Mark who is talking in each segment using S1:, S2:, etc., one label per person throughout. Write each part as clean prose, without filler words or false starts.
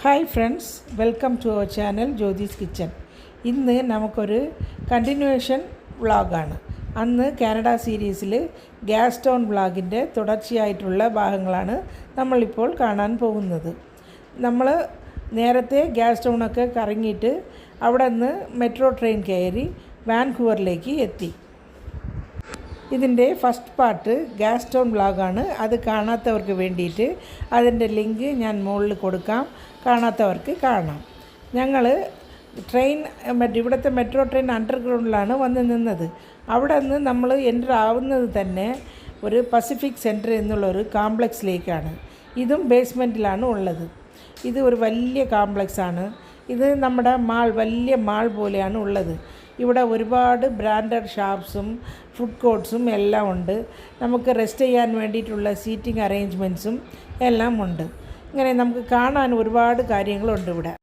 S1: Hi friends, welcome to our channel Jyothis kitchen. ഇന്ന് നമുക്കൊരു continuation വ്ളോഗാണ്. അന്ന് കാനഡ സീരീസിൽ ഗ്യാസ് സ്റ്റൗൺ വ്ളോഗിൻ്റെ തുടർച്ചയായിട്ടുള്ള ഭാഗങ്ങളാണ് നമ്മളിപ്പോൾ കാണാൻ പോകുന്നത്. നമ്മൾ നേരത്തെ ഗ്യാസ് സ്റ്റൗണൊക്കെ കറങ്ങിയിട്ട് അവിടെ നിന്ന് മെട്രോ ട്രെയിൻ കയറി വാൻകൂവറിലേക്ക് എത്തി. ഇതിൻ്റെ ഫസ്റ്റ് പാർട്ട് ഗ്യാസ് സ്റ്റൗൺ വ്ളോഗാണ്. അത് കാണാത്തവർക്ക് വേണ്ടിയിട്ട് അതിൻ്റെ ലിങ്ക് ഞാൻ മുകളിൽ കൊടുക്കാം, കാണാത്തവർക്ക് കാണാം. ഞങ്ങൾ ഇവിടുത്തെ മെട്രോ ട്രെയിൻ അണ്ടർഗ്രൗണ്ടിലാണ് വന്ന് നിന്നത്. അവിടെ നിന്ന് നമ്മൾ എൻ്റർ ആവുന്നത് തന്നെ ഒരു പസഫിക് സെൻറ്റർ എന്നുള്ളൊരു കോംപ്ലക്സിലേക്കാണ്. ഇതും ബേസ്മെൻറ്റിലാണ് ഉള്ളത്. ഇത് ഒരു വലിയ കോംപ്ലക്സാണ്. ഇത് നമ്മുടെ വലിയ മാൾ പോലെയാണ് ഉള്ളത്. ഇവിടെ ഒരുപാട് ബ്രാൻഡഡ് ഷോപ്സും ഫുഡ് കോർട്ട്സും എല്ലാം ഉണ്ട്. നമുക്ക് റെസ്റ്റ് ചെയ്യാൻ വേണ്ടിയിട്ടുള്ള സീറ്റിംഗ് അറേഞ്ച്മെൻറ്റ്സും എല്ലാം ഉണ്ട്. ഇങ്ങനെ നമുക്ക് കാണാൻ ഒരുപാട് കാര്യങ്ങളുണ്ട് ഇവിടെ.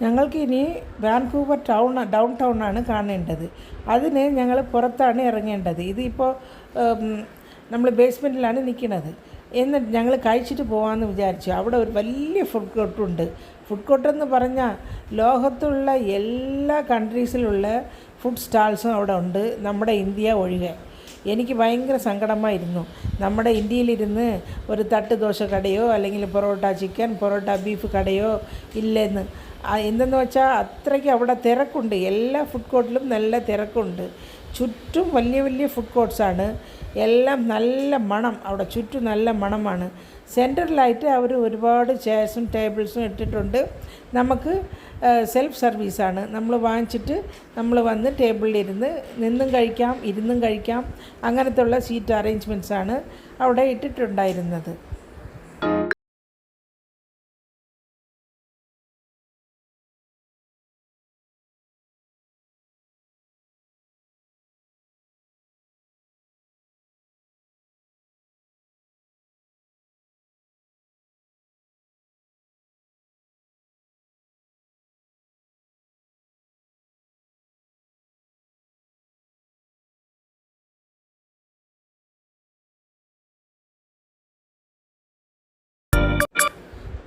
S1: ഞങ്ങൾക്കിനി വാൻകൂവർ ഡൗൺ ടൗണാണ് കാണേണ്ടത്. അതിന് ഞങ്ങൾ പുറത്താണ് ഇറങ്ങേണ്ടത്. ഇതിപ്പോൾ നമ്മൾ ബേസ്മെൻറ്റിലാണ് നിൽക്കുന്നത്. എന്നിട്ട് ഞങ്ങൾ കഴിച്ചിട്ട് പോകാമെന്ന് വിചാരിച്ചു. അവിടെ ഒരു വലിയ ഫുഡ് കോർട്ടുണ്ട്. ഫുഡ് കോർട്ടെന്ന് പറഞ്ഞാൽ ലോകത്തുള്ള എല്ലാ കൺട്രീസിലുള്ള ഫുഡ് സ്റ്റാൾസും അവിടെ ഉണ്ട്, നമ്മുടെ ഇന്ത്യ ഒഴികെ. എനിക്ക് ഭയങ്കര സങ്കടമായിരുന്നു. നമ്മുടെ ഇന്ത്യയിലിരുന്ന് ഒരു തട്ട് ദോശ കടയോ അല്ലെങ്കിൽ പൊറോട്ട ചിക്കൻ, പൊറോട്ട ബീഫ് കടയോ ഇല്ലെന്ന്. എന്തെന്ന് വെച്ചാൽ അത്രയ്ക്ക് അവിടെ തിരക്കുണ്ട്. എല്ലാ ഫുഡ് കോർട്ടിലും നല്ല തിരക്കുണ്ട്. ചുറ്റും വലിയ വലിയ ഫുഡ് കോർട്ട്സാണ്. എല്ലാം നല്ല മണം, അവിടെ ചുറ്റും നല്ല മണമാണ്. സെൻറ്ററിലായിട്ട് അവർ ഒരുപാട് ചെയർസും ടേബിൾസും ഇട്ടിട്ടുണ്ട്. നമുക്ക് സെൽഫ് സർവീസാണ്. നമ്മൾ വാങ്ങിച്ചിട്ട് നമ്മൾ വന്ന് ടേബിളിലിരുന്ന് നിന്നും കഴിക്കാം, ഇരുന്നും കഴിക്കാം. അങ്ങനത്തെ ഉള്ള സീറ്റ് അറേഞ്ച്മെൻറ്റ്സാണ് അവിടെ ഇട്ടിട്ടുണ്ടായിരുന്നത്.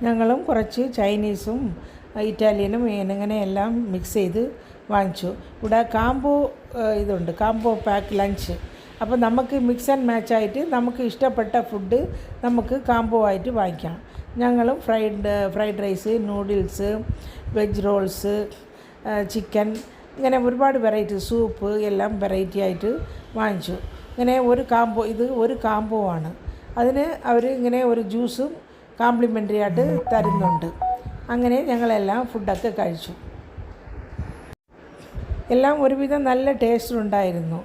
S1: ഞങ്ങളും കുറച്ച് ചൈനീസും ഇറ്റാലിയനും ഇങ്ങനെ എല്ലാം മിക്സ് ചെയ്ത് വാങ്ങിച്ചു. ഇവിടെ കാംബോ ഇതുണ്ട്, കാംബോ പാക്ക് ലഞ്ച്. അപ്പോൾ നമുക്ക് മിക്സ് ആൻഡ് മാച്ചായിട്ട് നമുക്ക് ഇഷ്ടപ്പെട്ട ഫുഡ് നമുക്ക് കാംബോ ആയിട്ട് വാങ്ങിക്കാം. ഞങ്ങളും fried rice, noodles, veg rolls, chicken, ഇങ്ങനെ ഒരുപാട് വെറൈറ്റി സൂപ്പ് എല്ലാം വെറൈറ്റി ആയിട്ട് വാങ്ങിച്ചു. ഇങ്ങനെ ഒരു കാംബോ ആണ്. അതിന് അവർ ഇങ്ങനെ ഒരു ജ്യൂസും കോംപ്ലിമെൻ്ററി ആയിട്ട് തരുന്നുണ്ട്. അങ്ങനെ ഞങ്ങളെല്ലാം ഫുഡൊക്കെ കഴിച്ചു. എല്ലാം ഒരുവിധം നല്ല ടേസ്റ്റ് ഉണ്ടായിരുന്നു.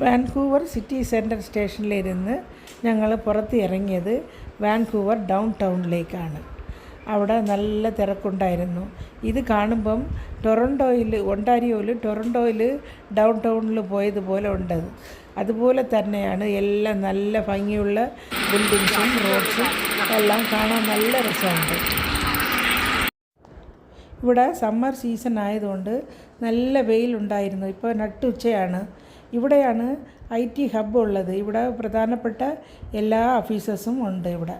S1: വാൻകൂവർ സിറ്റി സെൻറ്റർ സ്റ്റേഷനിലിരുന്ന് ഞങ്ങൾ പുറത്ത് ഇറങ്ങിയത് വാൻകൂവർ ഡൗൺ ടൗണിലേക്കാണ്. അവിടെ നല്ല തിരക്കുണ്ടായിരുന്നു. ഇത് കാണുമ്പം ടൊറൻറ്റോയിൽ ഡൗൺ ടൗണിൽ പോയതുപോലെ ഉണ്ട്. അതുപോലെ തന്നെയാണ് എല്ലാം നല്ല ഭംഗിയുള്ള ബിൽഡിങ്സും റോഡ്സും എല്ലാം കാണാൻ നല്ല രസമുണ്ട്. ഇവിടെ സമ്മർ സീസൺ ആയതുകൊണ്ട് നല്ല വെയിലുണ്ടായിരുന്നു. ഇപ്പോൾ നട്ടുച്ചയാണ്. ഇവിടെയാണ് IT ഹബ്ബ് ഉള്ളത്. ഇവിടെ പ്രധാനപ്പെട്ട എല്ലാ ഓഫീസസും ഉണ്ട് ഇവിടെ.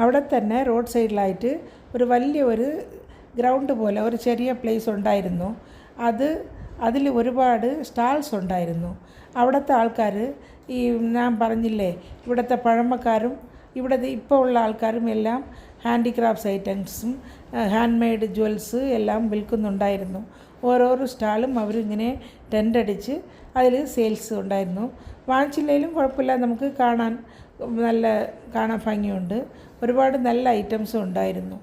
S1: അവിടെ തന്നെ റോഡ് സൈഡിലായിട്ട് ഒരു വലിയ ഗ്രൗണ്ട് പോലെ ഒരു ചെറിയ പ്ലേസ് ഉണ്ടായിരുന്നു. അതിൽ ഒരുപാട് സ്റ്റാൾസ് ഉണ്ടായിരുന്നു. അവിടുത്തെ ആൾക്കാർ ഈ ഞാൻ പറഞ്ഞില്ലേ, ഇവിടുത്തെ പഴമക്കാരും ഇവിടുത്തെ ഇപ്പോൾ ഉള്ള ആൾക്കാരും എല്ലാം ഹാൻഡിക്രാഫ്റ്റ്സ് ഐറ്റംസും ഹാൻഡ് മെയ്ഡ് ജ്വൽസ് എല്ലാം വിൽക്കുന്നുണ്ടായിരുന്നു. ഓരോരോ സ്റ്റാളും അവരിങ്ങനെ ടെൻ്റ് അടിച്ച് അതിൽ സെയിൽസ് ഉണ്ടായിരുന്നു. വാങ്ങിച്ചില്ലെങ്കിലും കുഴപ്പമില്ല, നമുക്ക് കാണാൻ ഭംഗിയുണ്ട്. ഒരുപാട് നല്ല ഐറ്റംസും ഉണ്ടായിരുന്നു.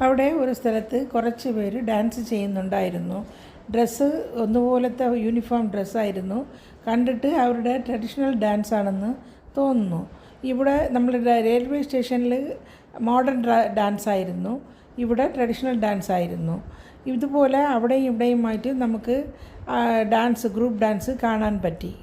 S1: അവിടെ ഒരു സ്ഥലത്ത് കുറച്ച് പേര് ഡാൻസ് ചെയ്യുന്നുണ്ടായിരുന്നു. ഡ്രസ്സ് ഒന്നുപോലത്തെ യൂണിഫോം ഡ്രസ്സായിരുന്നു. കണ്ടിട്ട് അവരുടെ ട്രഡീഷണൽ ഡാൻസ് ആണെന്ന് തോന്നുന്നു. ഇവിടെ നമ്മളുടെ റെയിൽവേ സ്റ്റേഷനിൽ മോഡേൺ ഡാൻസ് ആയിരുന്നു, ഇവിടെ ട്രഡീഷണൽ ഡാൻസ് ആയിരുന്നു. ഇതുപോലെ അവിടെയും ഇവിടെയുമായിട്ട് നമുക്ക് ഗ്രൂപ്പ് ഡാൻസ് കാണാൻ പറ്റി.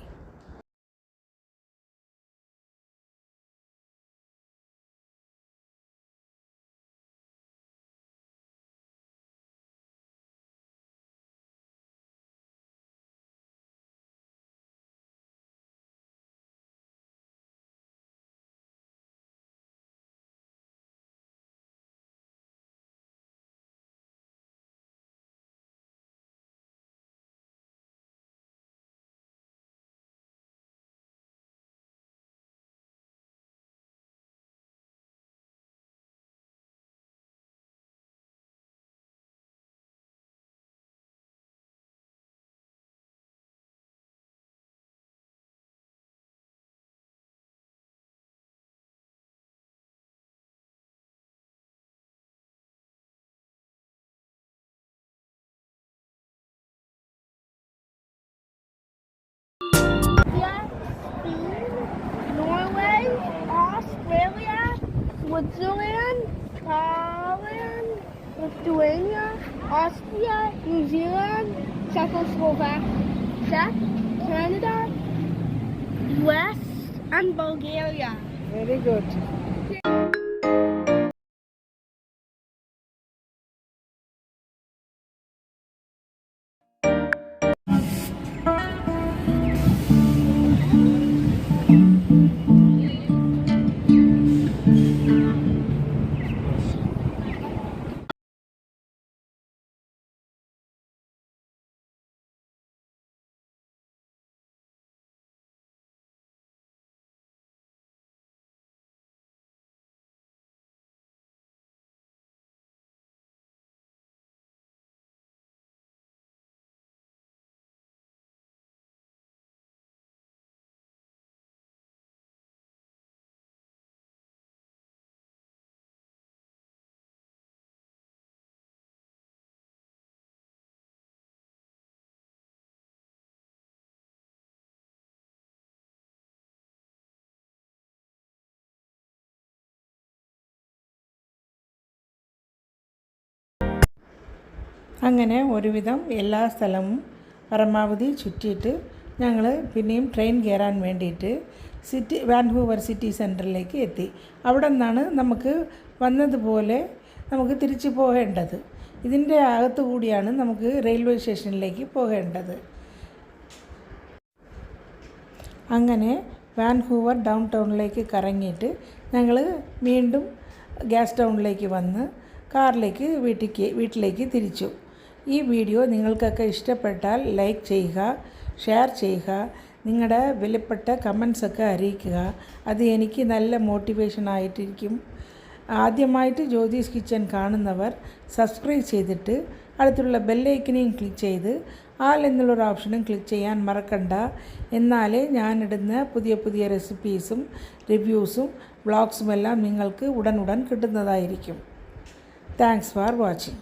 S2: Switzerland, Poland, Lithuania, Austria, New Zealand, Czechoslovakia, Canada, US, and Bulgaria.
S1: Very good. അങ്ങനെ ഒരുവിധം എല്ലാ സ്ഥലവും പരമാവധി ചുറ്റിയിട്ട് ഞങ്ങൾ പിന്നെയും ട്രെയിൻ കയറാൻ വേണ്ടിയിട്ട് വാൻകൂവർ സിറ്റി സെൻറ്ററിലേക്ക് എത്തി. അവിടെ നിന്നാണ് നമുക്ക് വന്നതുപോലെ നമുക്ക് തിരിച്ചു പോകേണ്ടത്. ഇതിൻ്റെ അകത്തു കൂടിയാണ് നമുക്ക് റെയിൽവേ സ്റ്റേഷനിലേക്ക് പോകേണ്ടത്. അങ്ങനെ വാൻകൂവർ ഡൗൺ ടൗണിലേക്ക് കറങ്ങിയിട്ട് ഞങ്ങൾ വീണ്ടും ഗ്യാസ് ടൗണിലേക്ക് വന്ന് കാറിലേക്ക് വീട്ടിലേക്ക് തിരിച്ചു. ഈ വീഡിയോ നിങ്ങൾക്കൊക്കെ ഇഷ്ടപ്പെട്ടാൽ ലൈക്ക് ചെയ്യുക, ഷെയർ ചെയ്യുക, നിങ്ങളുടെ വിലപ്പെട്ട കമൻസൊക്കെ അറിയിക്കുക. അത് എനിക്ക് നല്ല മോട്ടിവേഷൻ ആയിട്ടിരിക്കും. ആദ്യമായിട്ട് ജ്യോതിസ് കിച്ചൻ കാണുന്നവർ സബ്സ്ക്രൈബ് ചെയ്തിട്ട് അടുത്തുള്ള ബെല്ലൈക്കനെയും ക്ലിക്ക് ചെയ്ത് ആൾ എന്നുള്ളൊരു ഓപ്ഷനും ക്ലിക്ക് ചെയ്യാൻ മറക്കണ്ട. എന്നാലേ ഞാനിടുന്ന പുതിയ പുതിയ റെസിപ്പീസും റിവ്യൂസും വ്ളോഗ്സുമെല്ലാം നിങ്ങൾക്ക് ഉടൻ കിട്ടുന്നതായിരിക്കും. Thanks for watching.